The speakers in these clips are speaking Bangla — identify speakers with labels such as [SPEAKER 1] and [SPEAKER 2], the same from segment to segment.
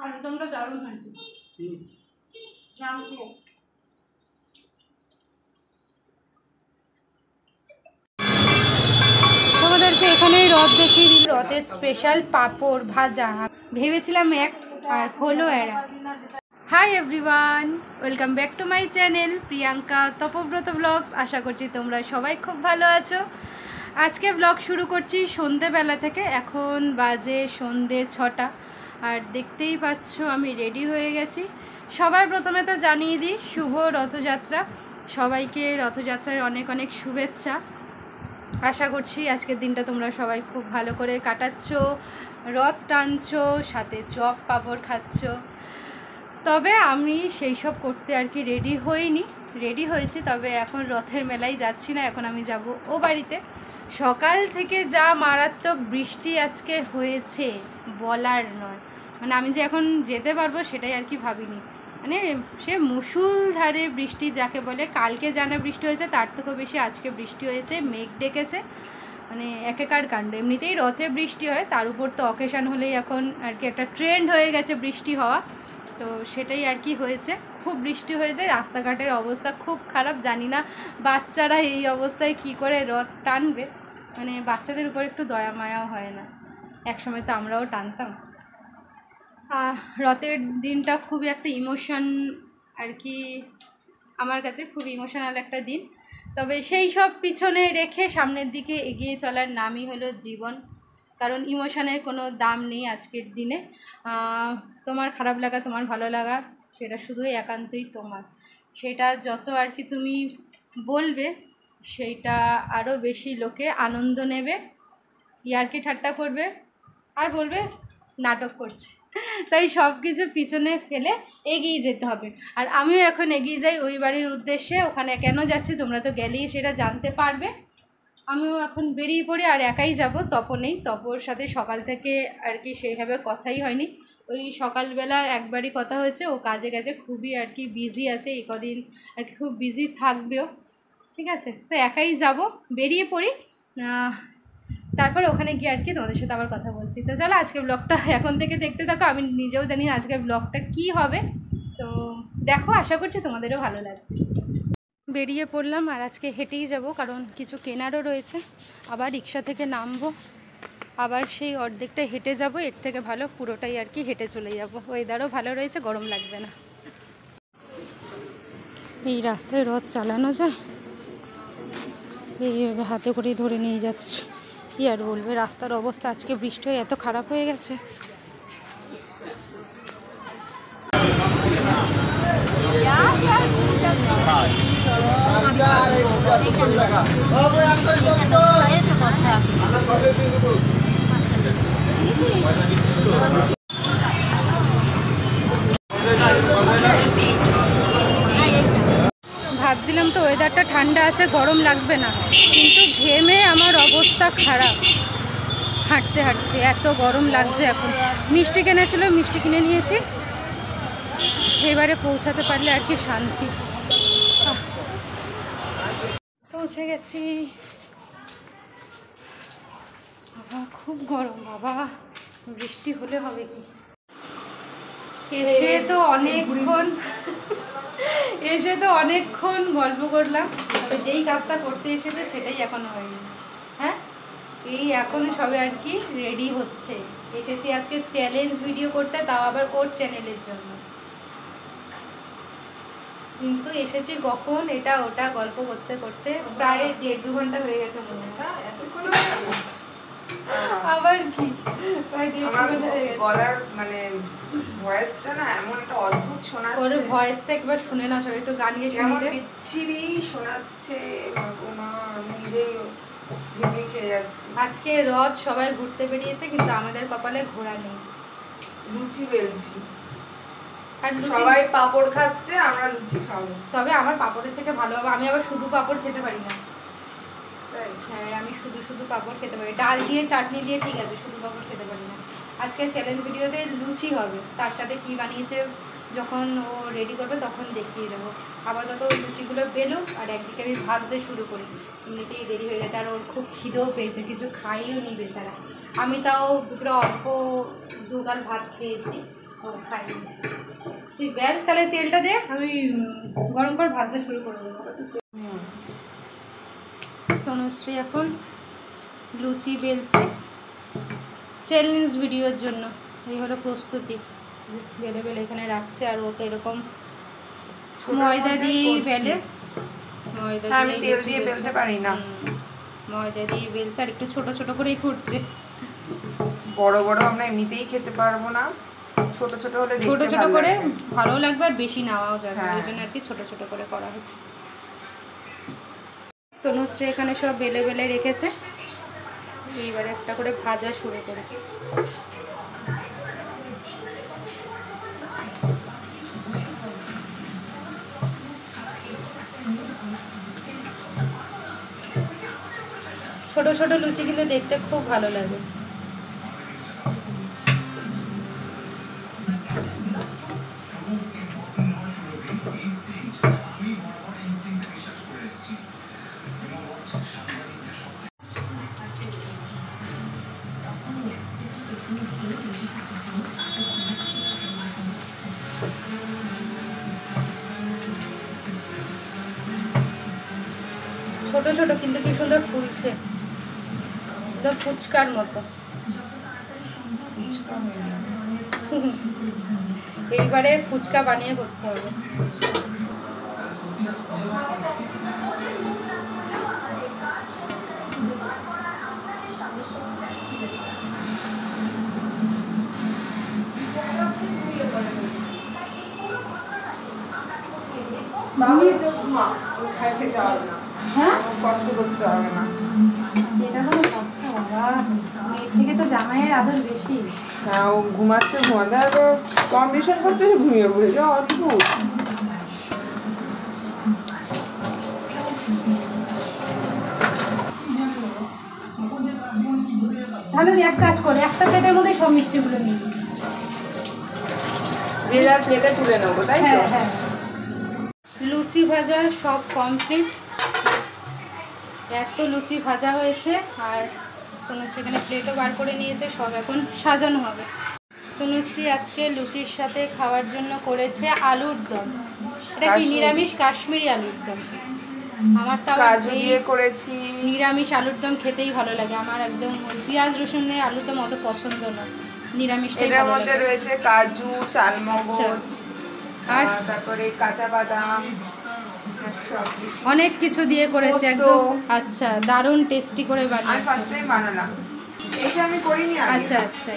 [SPEAKER 1] আলুদমটা দারুণ হয়েছে। তোমাদেরকে এখানেই রথ দেখিয়ে দিল। রথের স্পেশাল পাঁপড় ভাজা ভেবেছিলাম এক, আর হলো এরা। Hi everyone, welcome back to my channel Priyanka Tapabrata blogs. আশা করছি তোমরা সবাই খুব ভালো আছো। আজকে ব্লগ শুরু করছি সন্ধেবেলা থেকে। এখন বাজে সন্ধে 6টা, আর দেখতেই পাচ্ছ আমি রেডি হয়ে গেছি। সবার প্রথমে তো জানিয়ে দিই শুভ রথযাত্রা। সবাইকে রথযাত্রার অনেক অনেক শুভেচ্ছা। আশা করছি আজকের দিনটা তোমরা সবাই খুব ভালো করে কাটাচ্ছ, রথ টানছো, সাথে চপ পাঁপড় খাচ্ছ। তবে আমি সেই সব করতে আর কি রেডি হইনি, রেডি হয়েছি, তবে এখন রথের মেলায় যাচ্ছি না। এখন আমি যাব ও বাড়িতে। সকাল থেকে যা মারাত্মক বৃষ্টি আজকে হয়েছে বলার নয়, মানে আমি যে এখন যেতে পারবো সেটাই আর কি ভাবিনি। মানে সে মুষলধারে বৃষ্টি যাকে বলে। কালকে জানা বৃষ্টি হয়েছে, তার থেকেও বেশি আজকে বৃষ্টি হয়েছে, মেঘ ডেকেছে, মানে একেকার কাণ্ড। এমনিতেই রথে বৃষ্টি হয়, তার উপর তো অকেশান হলেই এখন আর কি একটা ট্রেন্ড হয়ে গেছে বৃষ্টি হওয়া। তো সেটাই আর কি হয়েছে, খুব বৃষ্টি হয়েছে, রাস্তাঘাটের অবস্থা খুব খারাপ। জানি না বাচ্চারা এই অবস্থায় কি করে রথ টানবে, মানে বাচ্চাদের উপর একটু দয়া মায়াও হয় না। একসময় তো আমরাও টানতাম। রথের দিনটা খুবই একটা ইমোশন আর কি, আমার কাছে খুব ইমোশনাল একটা দিন। তবে সেই সব পিছনে রেখে সামনের দিকে এগিয়ে চলার নামই হলো জীবন। কারণ ইমোশনের কোনো দাম নেই আজকের দিনে। তোমার খারাপ লাগা, তোমার ভালো লাগা, সেটা শুধুই একান্তই তোমার। সেটা যত আর কি তুমি বলবে, সেইটা আরও বেশি লোকে আনন্দ নেবে, ইয়ার্কি ঠাট্টা করবে, আর বলবে নাটক করছে। তাই সব কিছু পিছনে ফেলে এগিয়ে যেতে হবে। আর আমিও এখন এগিয়ে যাই ওই বাড়ির উদ্দেশ্যে। ওখানে কেন যাচ্ছি তোমরা তো গেলেই সেটা জানতে পারবে। আমিও এখন বেরিয়ে পড়ি, আর একাই যাব, তপ নেই। তপর সাথে সকাল থেকে আর কি সেইভাবে কথাই হয়নি। ওই সকালবেলা একবারই কথা হয়েছে, ও কাজে কাজে খুবই আর কি বিজি আছে এই কদিন, আর কি খুব বিজি থাকবেও। ঠিক আছে, তো একাই যাব, বেরিয়ে পড়ি। তারপর ওখানে গিয়ে আর কি তোমাদের সাথে আবার কথা বলছি। তো চলো আজকের ব্লগটা এখন থেকে দেখতে থাকো। আমি নিজেও জানি না আজকের ব্লগটা কী হবে, তো দেখো, আশা করছি তোমাদেরও ভালো লাগবে। বেরিয়ে পড়লাম, আর আজকে হেঁটেই যাব, কারণ কিছু কেনারও রয়েছে। আবার রিক্সা থেকে নামবো, আবার সেই অর্ধেকটা হেঁটে যাব। এর থেকে ভালো পুরোটাই আর কি হেঁটে চলে যাব। ওয়েদারও ভালো রয়েছে, গরম লাগবে না। এই রাস্তায় রথ চালানো যায়, এইভাবে হাতে করেই ধরে নিয়ে যাচ্ছে। কি আর বলবে, রাস্তার অবস্থা আজকে বৃষ্টি হয়ে এত খারাপ হয়ে গেছে। ভাবছিলাম তো ওয়েদারটা ঠান্ডা আছে, গরম লাগবে না, কিন্তু ঘেমে আমার অবস্থা খারাপ। হাঁটতে হাঁটতে এত গরম লাগছে এখন। মিষ্টি কেনা ছিল, মিষ্টি কিনে নিয়েছি। এবারে পৌঁছাতে পারলে আর কি শান্তি। পৌঁছে গেছি। বাবা খুব গরম, বাবা বৃষ্টি হলে হবে কি। এসে তো অনেকক্ষণ গল্প করলাম, তবে যেই কাজটা করতে এসেছে সেটাই এখনো হয়নি। হ্যাঁ, এই এখন সবে আর কি রেডি হচ্ছে। এসেছি আজকে চ্যালেঞ্জ ভিডিও করতে, তাও আবার ওর চ্যানেলের জন্য। কিন্তু এসেছি কখন, এটা ওটা গল্প করতে করতে প্রায় 1.5-2 ঘন্টা হয়ে গেছে মনে হয়। আবার কি প্রায় 1.5 ঘন্টা হয়ে গেছে।
[SPEAKER 2] গলার মানে ভয়েসটা না এমন একটা অদ্ভুত শোনাচ্ছে।
[SPEAKER 1] ওর ভয়েসটা একবার শুনে নাও, সবাই একটু গান গিয়ে শুনি দে।
[SPEAKER 2] বিচ্ছিরি শোনাচ্ছে, মা নিজে খেয়ে যাচ্ছে।
[SPEAKER 1] আজকে রথ সবাই ঘুরতে বেরিয়েছে, কিন্তু আমাদের কপালে ঘোরা নেই।
[SPEAKER 2] লুচি বেলছি,
[SPEAKER 1] আর
[SPEAKER 2] সবাই পাপড় খাচ্ছে, আমরা লুচি খাবো।
[SPEAKER 1] তবে আমার পাপড়ের থেকে ভালো হবে। আমি আবার শুধু পাপড় খেতে পারি না। হ্যাঁ, আমি শুধু পাপড় খেতে পারি, ডাল দিয়ে চাটনি দিয়ে ঠিক আছে, শুধু পাপড় খেতে পারি না। আজকে চ্যালেঞ্জ ভিডিওতে লুচি হবে, তার সাথে কি বানিয়েছে যখন ও রেডি করবে তখন দেখিয়ে দেবো। আপাতত লুচিগুলো বেলুক, আর একদিকে আমি ভাজতে শুরু করি। এমনিতেই দেরি হয়ে গেছে, আর ওর খুব খিদেও পেয়েছে, কিছু খাইও নি বেচারা। আমি তাও দুপুরে অল্প 2 গাল ভাত খেয়েছি, ও খাইনি। তুই বেল, তাহলে তেলটা দে, আমি গরম করে ভাজতে শুরু করে দেবো। তনুশ্রী এখন লুচি বেলছে চ্যালেঞ্জ ভিডিওর জন্য। এই হলো প্রস্তুতি, বেলে বেলে এখানে রাখছে। আর ওকে এরকম ময়দা দিয়ে বেলে, ময়দা
[SPEAKER 2] আমি তেল দিয়ে বেলতে পারি না,
[SPEAKER 1] ময়দা দিয়ে বেলছে আর একটু ছোট ছোট করেই করছে।
[SPEAKER 2] বড় বড় আমরা এমনিতেই খেতে পারবো না, ছোট ছোট হলে
[SPEAKER 1] ছোট
[SPEAKER 2] দেখতে
[SPEAKER 1] ছোট
[SPEAKER 2] ভালো
[SPEAKER 1] করে
[SPEAKER 2] লাগবে।
[SPEAKER 1] ভালো লাগবে আর বেশি নেওয়াও যাবে,
[SPEAKER 2] হ্যাঁ।
[SPEAKER 1] ওই জন্য আর কি ছোট ছোট করে করা হচ্ছে। তনুশ্রী এখানে সব বেলে বেলে রেখেছে, এইবারে একটা করে ভাজা শুরু করে। ছোট ছোট লুচি কিন্তু দেখতে খুব ভালো লাগে। ছোট ছোট কিন্তু কি সুন্দর ফুলছে, একদম ফুচকার মতো। এইবারে ফুচকা বানিয়ে করতে হবে।
[SPEAKER 2] খাইতে যাওয়ার না,
[SPEAKER 1] হ্যাঁ,
[SPEAKER 2] কষ্ট করতে হবে না।
[SPEAKER 1] এটা তো বাবা, মেয়ের থেকে তো জামাইয়ের আদর বেশি।
[SPEAKER 2] হ্যাঁ, ও ঘুমাচ্ছে, ঘুমাতে হবে, কম্পিটিশন করতে ঘুমিয়ে পড়েছে, অদ্ভুত।
[SPEAKER 1] তাহলে এক কাজ করে, একটা প্লেটের মধ্যে সব মিষ্টিগুলো নিয়ে নিই।
[SPEAKER 2] যে যার প্লেটে তুলে নেবো, তাই তো?
[SPEAKER 1] হ্যাঁ হ্যাঁ। লুচি ভাজা সব কমপ্লিট, এত লুচি ভাজা হয়েছে। আর তনুশ্রী এখানে প্লেটও বার করে নিয়েছে, সব এখন সাজানো হবে। তনুশ্রী আজকে লুচির সাথে খাওয়ার জন্য করেছে আলুর দম। এটা কি নিরামিষ কাশ্মীরি আলুর দম। আমার তো আবার
[SPEAKER 2] কাজু দিয়ে করেছি।
[SPEAKER 1] নিরামিষ আলুর দম খেতেই ভালো লাগে আমার, একদম পেঁয়াজ রসুনে আলুর দম অত পছন্দ না, নিরামিষটাই
[SPEAKER 2] এটার
[SPEAKER 1] ভালো
[SPEAKER 2] মধ্যে
[SPEAKER 1] লাগে।
[SPEAKER 2] রয়েছে কাজু, চালমগজ,
[SPEAKER 1] আর
[SPEAKER 2] তারপরে কাঁচা বাদাম,
[SPEAKER 1] অনেক কিছু দিয়ে করেছে
[SPEAKER 2] পোস্ত।
[SPEAKER 1] একদম। আচ্ছা, দারুণ টেস্টি করে
[SPEAKER 2] আমি
[SPEAKER 1] বানিয়েছে।
[SPEAKER 2] ফার্স্ট টাইম বানালাম, এটা আমি করিনি আগে।
[SPEAKER 1] আচ্ছা আচ্ছা,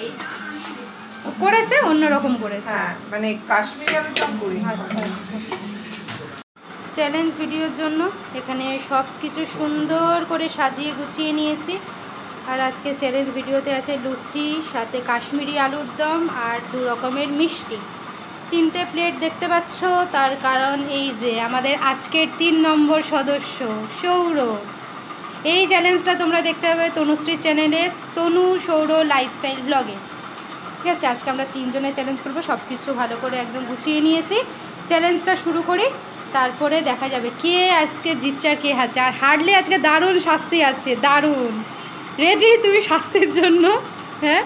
[SPEAKER 1] ও করেছে অন্যরকম করেছে।
[SPEAKER 2] হ্যাঁ, মানে কাশ্মীরি আমি তো করি।
[SPEAKER 1] আচ্ছা আচ্ছা। চ্যালেঞ্জ ভিডিওর জন্য এখানে সব কিছু সুন্দর করে সাজিয়ে গুছিয়ে নিয়েছি। আর আজকে চ্যালেঞ্জ ভিডিওতে আছে লুচি, সাথে কাশ্মীরি আলুর দম আর 2 রকমের মিষ্টি। 3টে প্লেট দেখতে পাচ্ছ, তার কারণ এই যে আমাদের আজকের 3 নম্বর সদস্য সৌরভ। এই চ্যালেঞ্জটা তোমরা দেখতে পাবে তনুশ্রীর চ্যানেলে, তনু সৌর লাইফস্টাইল ব্লগে। ঠিক আছে, আজকে আমরা 3 জনে চ্যালেঞ্জ করবো, সব কিছু ভালো করে একদম গুছিয়ে নিয়েছি। চ্যালেঞ্জটা শুরু করি, তারপরে দেখা যাবে কে আজকে জিতছে আর কে হারছে। আর হারলে আজকে দারুণ শাস্তি আছে, দারুণ। রেডি তুমি শাস্তির জন্য? হ্যাঁ,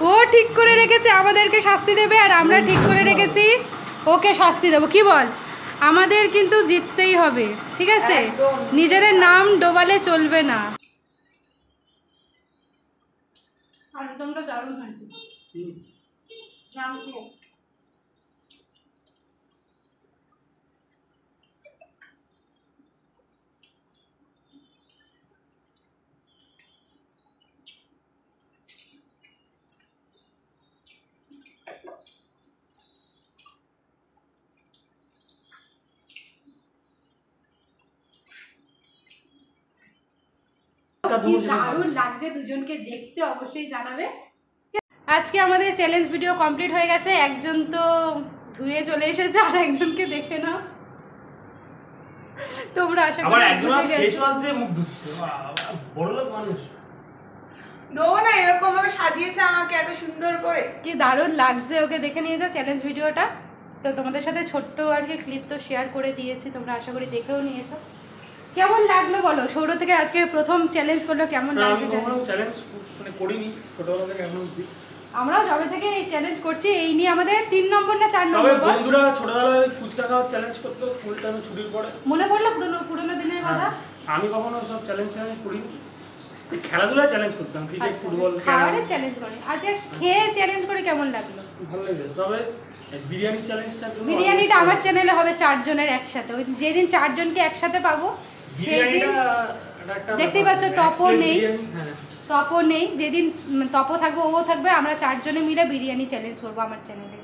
[SPEAKER 1] ও ঠিক করে রেখেছে আমাদেরকে শাস্তি দেবে, আর আমরা ঠিক করে রেখেছি ওকে শাস্তি দেবো। কি বল? আমাদের কিন্তু জিততেই হবে, ঠিক আছে?
[SPEAKER 2] একদম।
[SPEAKER 1] নিজেদের নাম ডোবালে চলবে না। আলুদমটা দারুণ হয়েছে। কি দারুণ লাগছে দুজনকে দেখতে, অবশ্যই জানাবে। আজকে আমাদের চ্যালেঞ্জ ভিডিও কমপ্লিট হয়ে গেছে। একজন তো ধুয়ে চলে এসেছে, আর একজনকে দেখে নাও তোমরা। আশা করি
[SPEAKER 3] ফেস ওয়াশ দিয়ে মুখ ধুচ্ছে, বড় লোক মানুষ।
[SPEAKER 2] দেবো না, এরকম ভাবে সাজিয়েছে আমাকে এত সুন্দর করে।
[SPEAKER 1] কি দারুণ লাগছে, ওকে দেখে নিয়েছো চ্যালেঞ্জ ভিডিওটা। তো তোমাদের সাথে ছোট্ট আর কি ক্লিপ তো শেয়ার করে দিয়েছি, তোমরা আশা করি দেখেও নিয়েছো। কেমন লাগলো বলো? সৌর থেকে আজকে প্রথম চ্যালেঞ্জ করলো, কেমন লাগছে?
[SPEAKER 3] আমি কখনো চ্যালেঞ্জ মানে করিনি ছোটবেলা থেকে এখন অবধি।
[SPEAKER 1] আমরাও যবে থেকে এই চ্যালেঞ্জ করছি, এই নিয়ে আমাদের 3 নম্বর না 4
[SPEAKER 3] তবে
[SPEAKER 1] নম্বর।
[SPEAKER 3] বন্ধুরা ছোটবেলায় ফুচকা খাওয়ার চ্যালেঞ্জ করতো স্কুল টাইমে ছুটির পরে।
[SPEAKER 1] মনে পড়লো পুরনো দিনের কথা?
[SPEAKER 3] আমি কখনো সব চ্যালেঞ্জ করিনি। খেলাধুলা চ্যালেঞ্জ করতাম, ক্রিকেট, ফুটবল,
[SPEAKER 1] খাবারে চ্যালেঞ্জ করে। আচ্ছা, খেয়ে চ্যালেঞ্জ করে কেমন লাগলো?
[SPEAKER 3] ভালো লাগে। তবে বিরিয়ানি চ্যালেঞ্জটা,
[SPEAKER 1] বিরিয়ানিটা আমার চ্যানেলে হবে 4 জনের একসাথে। ওই যেদিন 4 জনকে একসাথে পাবো সেই দিন দেখতেই পাচ্ছ তপও নেই, তপও নেই। যেদিন তপও থাকবে, ও থাকবে, আমরা 4 জনে মিলে বিরিয়ানি চ্যালেঞ্জ করবো আমার চ্যানেলে।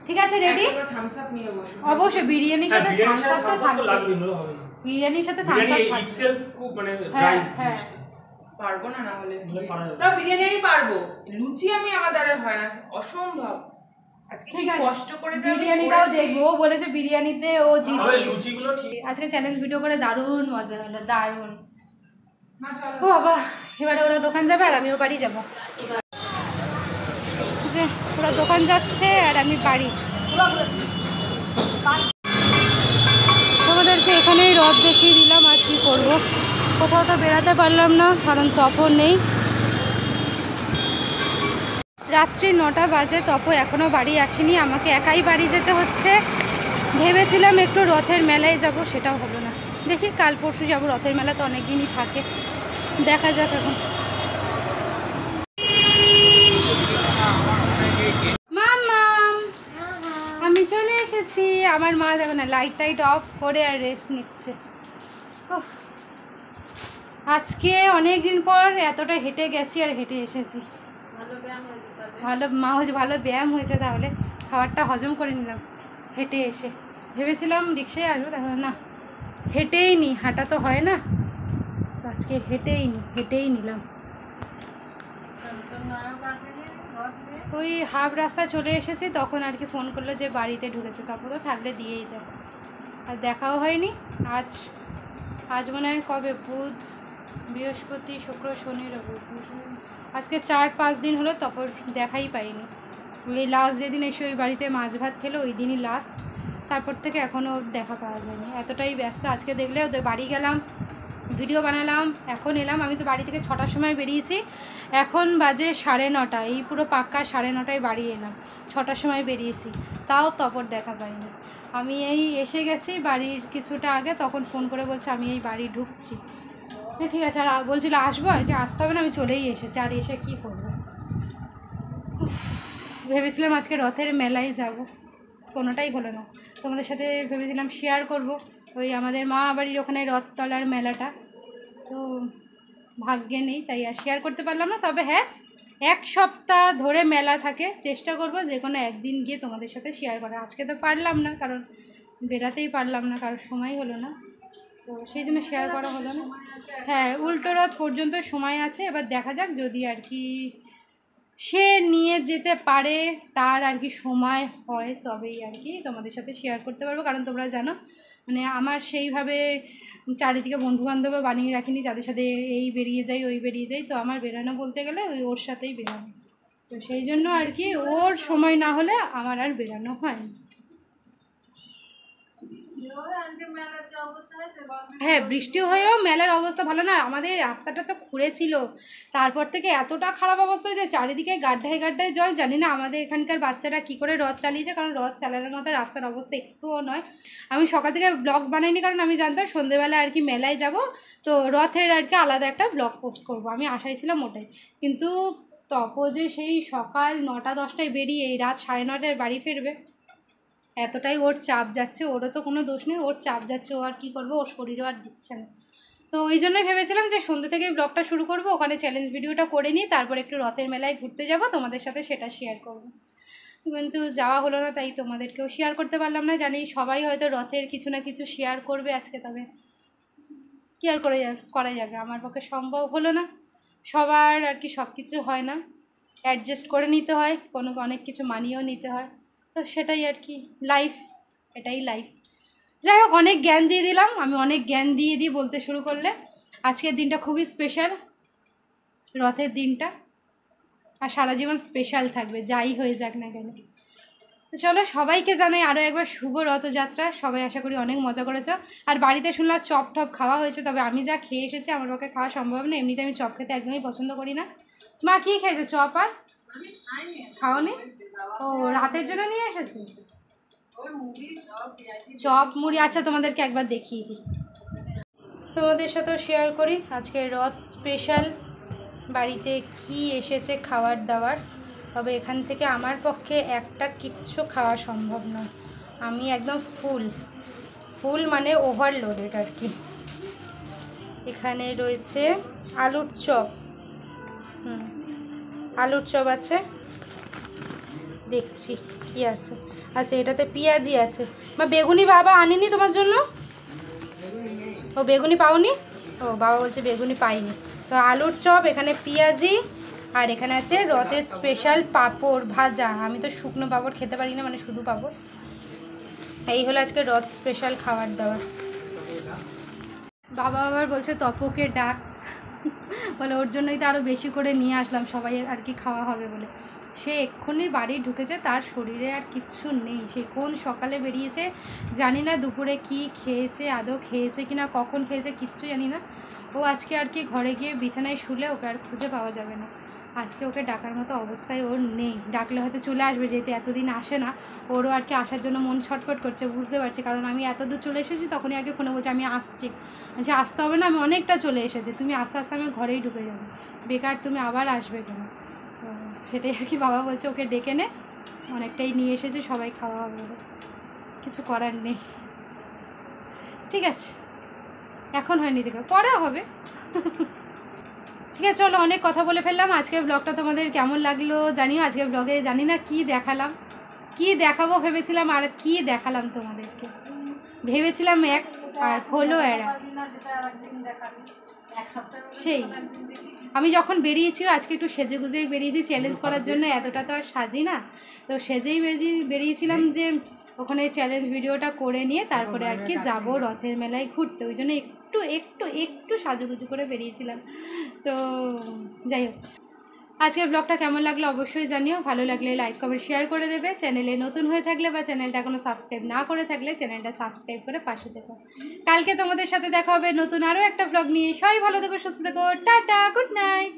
[SPEAKER 1] ঠিক আছে, রেডি?
[SPEAKER 2] থামস আপ নিয়ে বসো।
[SPEAKER 1] অবশ্যই বিরিয়ানির সাথে থামস আপ তো থাকবে। বিরিয়ানির সাথে থামস আপ থাকবে।
[SPEAKER 3] ইটসেলফ খুব মানে ড্রাই।
[SPEAKER 1] হ্যাঁ,
[SPEAKER 2] পারবো না, না হলে
[SPEAKER 3] পারা যাবে।
[SPEAKER 2] তাও বিরিয়ানি আমি পারবো, লুচি আমি আমার দ্বারা হয় না, অসম্ভব। আজকে কি
[SPEAKER 1] ঠিক আছে,
[SPEAKER 2] কষ্ট করে যে আমি
[SPEAKER 1] বিরিয়ানিটাও
[SPEAKER 2] করেছি।
[SPEAKER 1] দেখবো। ও বলেছে বিরিয়ানিতে ও
[SPEAKER 3] তবে
[SPEAKER 1] জিতবে।
[SPEAKER 3] লুচিগুলো ঠিক।
[SPEAKER 1] আজকে চ্যালেঞ্জ ভিডিও করে দারুণ মজা হলো, দারুণ।
[SPEAKER 2] মা চলো।
[SPEAKER 1] ও বাবা, এবারে ওরা দোকান যাবে আর আমিও বাড়ি যাবো। যে ওরা দোকান যাচ্ছে আর আমি বাড়ি। তোমাদেরকে এখানেই রথ দেখিয়ে দিলাম, আর কি করব, কোথাও তো বেড়াতে পারলাম না কারণ তপন নেই। রাত্রি 9টা বাজে, তপো এখনও বাড়ি আসেনি, আমাকে একাই বাড়ি যেতে হচ্ছে। ভেবেছিলাম একটু রথের মেলায় যাব, সেটাও হলো না। দেখি কাল পরশু যাবো, রথের মেলা তো অনেক দিনই থাকে, দেখা যাক। এখন মাম্মাম, আমি চলে এসেছি। আমার মা দেখো না লাইট টাইট অফ করে আর রেস্ট নিচ্ছে। উফ, আজকে অনেক দিন পর এতটা হেঁটে গেছি আর হেঁটে এসেছি। ভালো ব্যায়াম হয়েছে। তাহলে খাবারটা হজম করে নিলাম হেঁটে এসে। ভেবেছিলাম রিক্সায় আসবো, তাহলে না, হেঁটেই নি, হাঁটা তো হয় না, তো আজকে হেঁটেই নিলাম। ওই হাফ রাস্তা চলে এসেছি, তখন আর কি ফোন করলো যে বাড়িতে ঢুকেছে, তারপরে থাকলে দিয়েই যায়। আর দেখাও হয়নি। আজ মনে হয় কবে, বুধ, বৃহস্পতি, শুক্র, শনি, রবি, আজকে 4-5 দিন হলো, তারপর দেখাই পাইনি। ওই লাস্ট যেদিন এসে ওই বাড়িতে মাছ ভাত খেলো ওই দিনই লাস্ট, তারপর থেকে এখনও দেখা পাওয়া যায়নি। এতটাই ব্যস্ত। আজকে দেখলে ওদের বাড়ি গেলাম, ভিডিও বানালাম, এখন এলাম। আমি তো বাড়ি থেকে 6টার সময় বেরিয়েছি, এখন বাজে 9:30। এই পুরো পাক্কা 9:30টায় বাড়ি এলাম, 6টার সময় বেরিয়েছি, তাও তপর দেখা পাইনি। আমি এই এসে গেছি বাড়ির কিছুটা আগে, তখন ফোন করে বলছে আমি এই বাড়ি ঢুকছি। ঠিক আছে, আর বলছিল আসবো, যে আসতে হবে না, আমি চলেই এসেছি, আর এসে কি করবো। ভেবেছিলাম আজকে রথের মেলায় যাব, কোনোটাই হলো না। তোমাদের সাথে ভেবেছিলাম শেয়ার করব ওই আমাদের মা বাড়ির ওখানে রথতলার মেলাটা, তো ভাগ্যে নেই, তাই আর শেয়ার করতে পারলাম না। তবে হ্যাঁ, 1 সপ্তাহ ধরে মেলা থাকে, চেষ্টা করব যে কোনো একদিন গিয়ে তোমাদের সাথে শেয়ার করা। আজকে তো পারলাম না, কারণ বেরাতেই পারলাম না, কারণ সময় হলো না, তো সেই জন্য শেয়ার করা হলো না। হ্যাঁ, উল্টো রথ পর্যন্ত সময় আছে, এবার দেখা যাক, যদি আর কি সে নিয়ে যেতে পারে, তার আর কি সময় হয়, তবেই আর কি তোমাদের সাথে শেয়ার করতে পারবো। কারণ তোমরা জানো মানে আমার সেইভাবে চারিদিকে বন্ধুবান্ধবও বানিয়ে রাখিনি যাদের সাথে এই বেরিয়ে যাই ওই বেরিয়ে যাই, তো আমার বেরানো বলতে গেলে ওর সাথেই বেরানো, তো সেই জন্য আর কি ওর সময় না হলে আমার আর বেরানো হয় না। হ্যাঁ, বৃষ্টি হয়েও মেলার অবস্থা ভালো না। আমাদের রাস্তাটা তো খুঁড়েছিল, তারপর থেকে এতটা খারাপ অবস্থা যে চারিদিকে গাড্ডায় গাড্ডায় জল। জানি না আমাদের এখানকার বাচ্চারা কি করে রথ চালিয়েছে, কারণ রথ চালানোর মতো রাস্তার অবস্থা একটুও নয়। আমি সকাল থেকে ব্লগ বানাইনি, কারণ আমি জানতাম সন্ধ্যেবেলা আর কি মেলায় যাব, তো রথের আর কি আলাদা একটা ব্লগ পোস্ট করব, আমি আশায় ছিলাম ওটাই। কিন্তু তপো যে সেই সকাল 9টা-10টায় বেরিয়ে এই রাত 9:30টায় বাড়ি ফিরবে, এতটাই ওর চাপ যাচ্ছে। ওরও তো কোনো দোষ নেই, ওর চাপ যাচ্ছে, ও আর কী করবে, ওর শরীরও আর দিচ্ছে না। তো ওই জন্যই ভেবেছিলাম যে সন্ধ্যে থেকে ব্লগটা শুরু করব, ওখানে চ্যালেঞ্জ ভিডিওটা করে নিই, তারপর একটু রথের মেলায় ঘুরতে যাব, তোমাদের সাথে সেটা শেয়ার করব। কিন্তু যাওয়া হলো না, তাই তোমাদেরকেও শেয়ার করতে পারলাম না। জানি সবাই হয়তো রথের কিছু না কিছু শেয়ার করবে আজকে, তবে কী আর করা যাবে, আমার পক্ষে সম্ভব হলো না। সবার আর কি সব কিছু হয় না, অ্যাডজাস্ট করে নিতে হয়, অনেক কিছু মানিয়েও নিতে হয়, তো সেটাই আর কি লাইফ, এটাই লাইফ। যাই হোক, অনেক জ্ঞান দিয়ে দিলাম, আমি অনেক জ্ঞান দিয়ে দিই বলতে শুরু করলে। আজকের দিনটা খুবই স্পেশাল, রথের দিনটা, আর সারা জীবন স্পেশাল থাকবে যাই হয়ে যাক না কেন। তো চলো, সবাইকে জানাই আরও একবার শুভ রথযাত্রা। সবাই আশা করি অনেক মজা করেছ। আর বাড়িতে শুনলাম চপ টপ খাওয়া হয়েছে, তবে আমি যা খেয়ে এসেছি আমার পক্ষে খাওয়া সম্ভব না, এমনিতে আমি চপ খেতে একদমই পছন্দ করি না। মা কী খেয়েছো, চপ আর খাওনি? ও রাতের জন্য নিয়ে এসেছে চপ মুড়ি। আচ্ছা তোমাদেরকে একবার দেখিয়ে দিই, তোমাদের সাথেও শেয়ার করি আজকে রথ স্পেশাল বাড়িতে কি এসেছে খাবার দাবার। তবে এখান থেকে আমার পক্ষে একটা কিচ্ছু খাওয়া সম্ভব নয়, আমি একদম ফুল মানে ওভারলোডেড আর কি। এখানে রয়েছে আলুর চপ, আলুর চপ আছে, দেখছি কি আছে। আচ্ছা এটাতে পেঁয়াজি আছে, বা বেগুনি বাবা আনিনি তোমার জন্য? ও বেগুনি পাওনি? ও বাবা বলছে বেগুনি পাইনি। তো আলুর চপ, এখানে পেঁয়াজি, আর এখানে আছে রথের স্পেশাল পাঁপড় ভাজা। আমি তো শুকনো পাঁপড় খেতে পারি না, মানে শুধু পাঁপড়। এই হলো আজকে রথ স্পেশাল খাবার দাবার। বাবা আবার বলছে তপকে ডাক, বলে ওর জন্যই তো আরও বেশি করে নিয়ে আসলাম, সবাই আর কি খাওয়া হবে বলে। সে এক্ষুনি বাড়ি ঢুকেছে, তার শরীরে আর কিচ্ছু নেই। সে কোন সকালে বেরিয়েছে, জানি না দুপুরে কি খেয়েছে, আদৌ খেয়েছে কি না, কখন খেয়েছে কিচ্ছু জানি না। ও আজকে আর কি ঘরে গিয়ে বিছানায় শুলে ওকে আর খুঁজে পাওয়া যাবে না। আজকে ওকে ডাকার মতো অবস্থায় ওর নেই, ডাকলে হয়তো চলে আসবে, যেহেতু এতদিন আসে না। ওরও আর কি আসার জন্য মন ছটফট করছে, বুঝতে পারছি, কারণ আমি এত দূর চলে এসেছি। তখনই আর কি ফোনে বলছে আমি আসছি, যে আসতে হবে না, আমি অনেকটা চলে এসেছি, তুমি আস্তে আস্তে আমি ঘরেই ঢুকে যাবো, বেকার তুমি আবার আসবে কেন। তো সেটাই আর কি বাবা বলছে ওকে ডেকে নে, অনেকটাই নিয়ে এসেছে, সবাই খাওয়া হবে, কিছু করার নেই। ঠিক আছে, এখন হয়নি, দেখো পরে হবে। ঠিক আছে চলো, অনেক কথা বলে ফেললাম। আজকের ব্লগটা তোমাদের কেমন লাগলো জানিও। আজকের ব্লগে জানি না কি দেখালাম, কি দেখাবো ভেবেছিলাম, আর কি দেখালাম তোমাদেরকে। ভেবেছিলাম এক, আর হলো এরা সেই। আমি যখন বেরিয়েছি আজকে একটু সেজে গুজেই বেরিয়েছি চ্যালেঞ্জ করার জন্য, এতটা তো আর সাজি না। তো সেজেই বেরিয়েছিলাম যে ওখানে চ্যালেঞ্জ ভিডিওটা করে নিয়ে তারপরে আর কি যাবো রথের মেলায় ঘুরতে, ওই জন্য একটু একটু একটু সাজুগুজু করে বেরিয়েছিলাম। তো যাই হোক, আজকের ব্লগটা কেমন লাগলো অবশ্যই জানিও। ভালো লাগলে লাইক কমেন্ট শেয়ার করে দেবে। চ্যানেলে নতুন হয়ে থাকলে বা চ্যানেলটা এখনো সাবস্ক্রাইব না করে থাকলে চ্যানেলটা সাবস্ক্রাইব করে পাশে থেকো। কালকে তোমাদের সাথে দেখা হবে নতুন আরও একটা ব্লগ নিয়ে। সবাই ভালো থেকো, সুস্থ থেকো, টাটা, গুড নাইট।